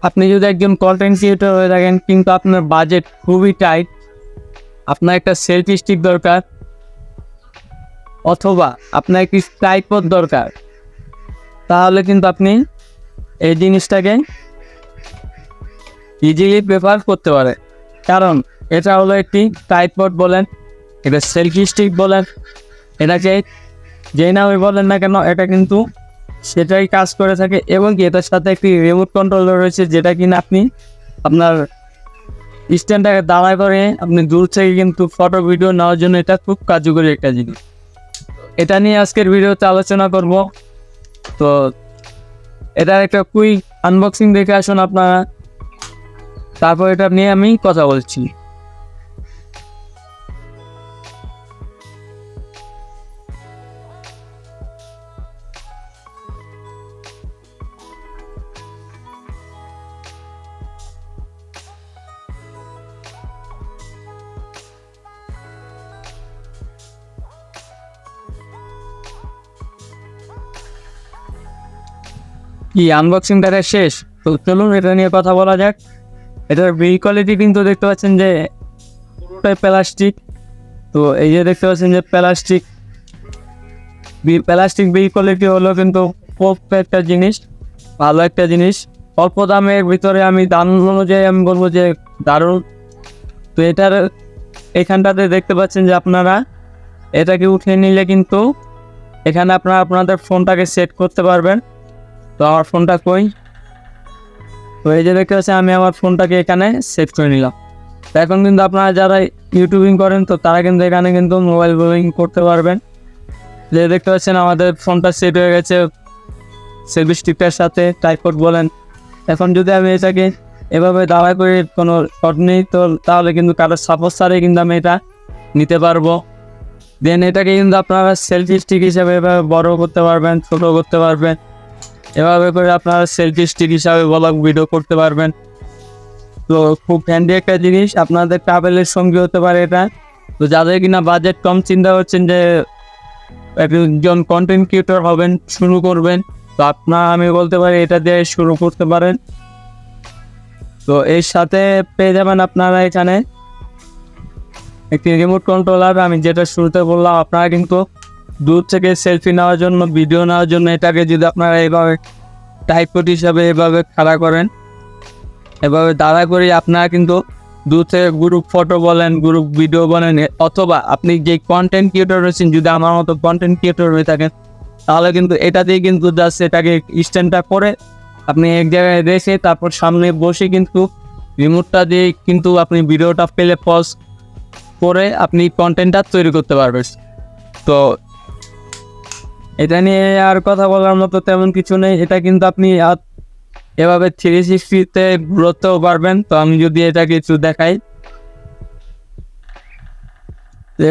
আপনি যদি একজন কন্টেন্ট ক্রিয়েটর হয়ে থাকেন কিন্তু আপনার বাজেট খুবই টাইট, আপনার একটা সেলফি স্টিক দরকার অথবা আপনার একটি ট্রাইপড দরকার, তাহলে কিন্তু আপনি এই জিনিসটাকে ইজিলি প্রেফার করতে পারেন। কারণ এটা হলো একটি ট্রাইপড বলেন, এটা সেলফি স্টিক বলেন, এটাকে যেই নামে বলেন না কেন এটা কিন্তু সেটাই কাজ করে থাকে। এবং কি এটার সাথে একটি রিমোট কন্ট্রোলার রয়েছে, যেটা কিনা আপনি আপনার স্ট্যান্ডটাকে দাঁড়া করে আপনি দূর থেকে কিন্তু ফটো ভিডিও নেওয়ার জন্য এটা খুব কার্যকরী একটা জিনিস। এটা নিয়ে আজকের ভিডিওতে আলোচনা করব। তো এটার একটা কুইক আনবক্সিং দেখে আসুন আপনারা, তারপর এটা নিয়ে আমি কথা বলছি। কি আনবক্সিংটা শেষ, তো চলুন এটা নিয়ে কথা বলা যাক। এটার বিল কোয়ালিটি কিন্তু দেখতে পাচ্ছেন যে পুরোটাই প্লাস্টিক। তো এই যে দেখতে পাচ্ছেন যে প্লাস্টিক বিল কোয়ালিটি হলো কিন্তু খুব একটা জিনিস, ভালো একটা জিনিস। অল্প দামের ভিতরে আমি দাম অনুযায়ী আমি বলবো যে দারুণ। তো এটার এখানটাতে দেখতে পাচ্ছেন যে আপনারা এটাকে উঠিয়ে নিলে কিন্তু এখানে আপনারা আপনাদের ফোনটাকে সেট করতে পারবেন। তো আমার ফোনটা কই, তো এই যে দেখতে পাচ্ছেন আমি আমার ফোনটাকে এখানে সেট করে নিলাম। তো এখন কিন্তু আপনারা যারা ইউটিউবিং করেন তো তারা কিন্তু এখানে কিন্তু মোবাইল ব্লগিং করতে পারবেন। যে দেখতে পাচ্ছেন আমাদের ফোনটা সেট হয়ে গেছে সেলফি স্টিকটার সাথে, ট্রাইপড বলেন। এখন যদি আমি এটাকে এভাবে দাঁড়া করে কোনো শট নিই তো তাহলে কিন্তু কারোর সাপোর্ট ছাড়াই কিন্তু আমি এটা নিতে পারবো। দেন এটাকে কিন্তু আপনারা সেলফি স্টিক হিসাবে এভাবে বড় করতে পারবেন, ছোটো করতে পারবেন। এভাবে করে আপনারা সেলফি স্টিক হিসাবে ব্লগ ভিডিও করতে পারবেন। তো খুব হ্যান্ডি একটা জিনিস, আপনাদের ট্রাভেলের সঙ্গী হতে পারে এটা। তো যাদের কিনা বাজেট কম, চিন্তা করছেন যে একজন কন্টেন্ট ক্রিয়েটর হবেন, শুরু করবেন, তো আমি বলতে পারি এটা দিয়ে শুরু করতে পারেন। তো এর সাথে পেয়ে যাবেন আপনারা এখানে একটি রিমোট কন্ট্রোলার। আমি যেটা শুরুতে বললাম, আপনারা কিন্তু দূর থেকে সেলফি নেওয়ার জন্য, ভিডিও নেওয়ার জন্য এটাকে যদি আপনারা এভাবে ট্রাইপড হিসাবে এভাবে খাড়া করেন, এভাবে দাঁড়া করে আপনারা কিন্তু দূর থেকে গ্রুপ ফটো বলেন, গ্রুপ ভিডিও বলেন, অথবা আপনি যে কন্টেন্ট ক্রিয়েটর রয়েছেন, যদি আমার মতো কন্টেন্ট ক্রিয়েটর হয়ে থাকেন, তাহলে কিন্তু এটা দিয়ে কিন্তু জাস্ট এটাকে স্ট্যান্ডটা করে আপনি এক জায়গায় রেখে তারপর সামনে বসে কিন্তু রিমোটটা দিয়ে কিন্তু আপনি ভিডিওটা পেলে পজ করে আপনি কন্টেন্টটা তৈরি করতে পারবেন। তো এটা নিয়ে আর কথা বলার মতো তেমন কিছু নেই। এটা কিন্তু আপনি এভাবে 360-তে ঘুরতেও পারবেন। তো আমি যদি এটা কিছু দেখাই,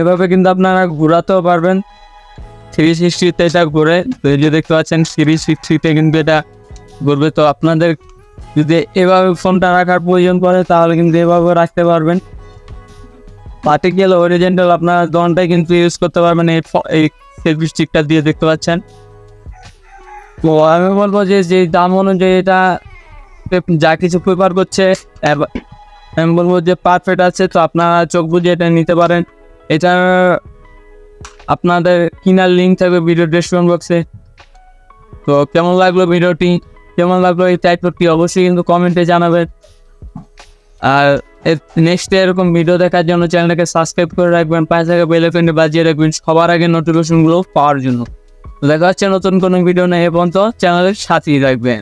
এভাবে কিন্তু আপনারা ঘোরাতেও পারবেন 360-তে এটা ঘুরে। তো এই যে দেখতে পাচ্ছেন 360-তে কিন্তু এটা ঘুরবে। তো আপনাদের যদি এভাবে ফোনটা রাখার প্রয়োজন পড়ে তাহলে কিন্তু এভাবে রাখতে পারবেন। ভার্টিক্যাল হরিজন্টাল আপনারা দোনটাই কিন্তু ইউজ করতে পারবেন এই সেলফি স্টিকটা দিয়ে, দেখতে পাচ্ছেন। তো আমি বলবো যে দাম অনুযায়ী এটা যা কিছু প্রেফার করছে আমি বলবো যে পারফেক্ট আছে। তো আপনারা চোখ বুঝে এটা নিতে পারেন। এটা আপনাদের কিনার লিঙ্ক থাকবে ভিডিও ডেসক্রিপশন বক্সে। তো কেমন লাগলো ভিডিওটি, কেমন লাগলো এই ট্রাইপডটি অবশ্যই কিন্তু কমেন্টে জানাবেন। আর নেক্সট এরকম ভিডিও দেখার জন্য চ্যানেলটাকে সাবস্ক্রাইব করে রাখবেন, পাশে থাকা বেল আইকনটি বাজিয়ে রাখবেন সবার আগে নোটিফিকেশনগুলো পাওয়ার জন্য। দেখা হচ্ছে নতুন কোনো ভিডিও নেই, এ পর্যন্ত চ্যানেলের সাথেই রাখবেন।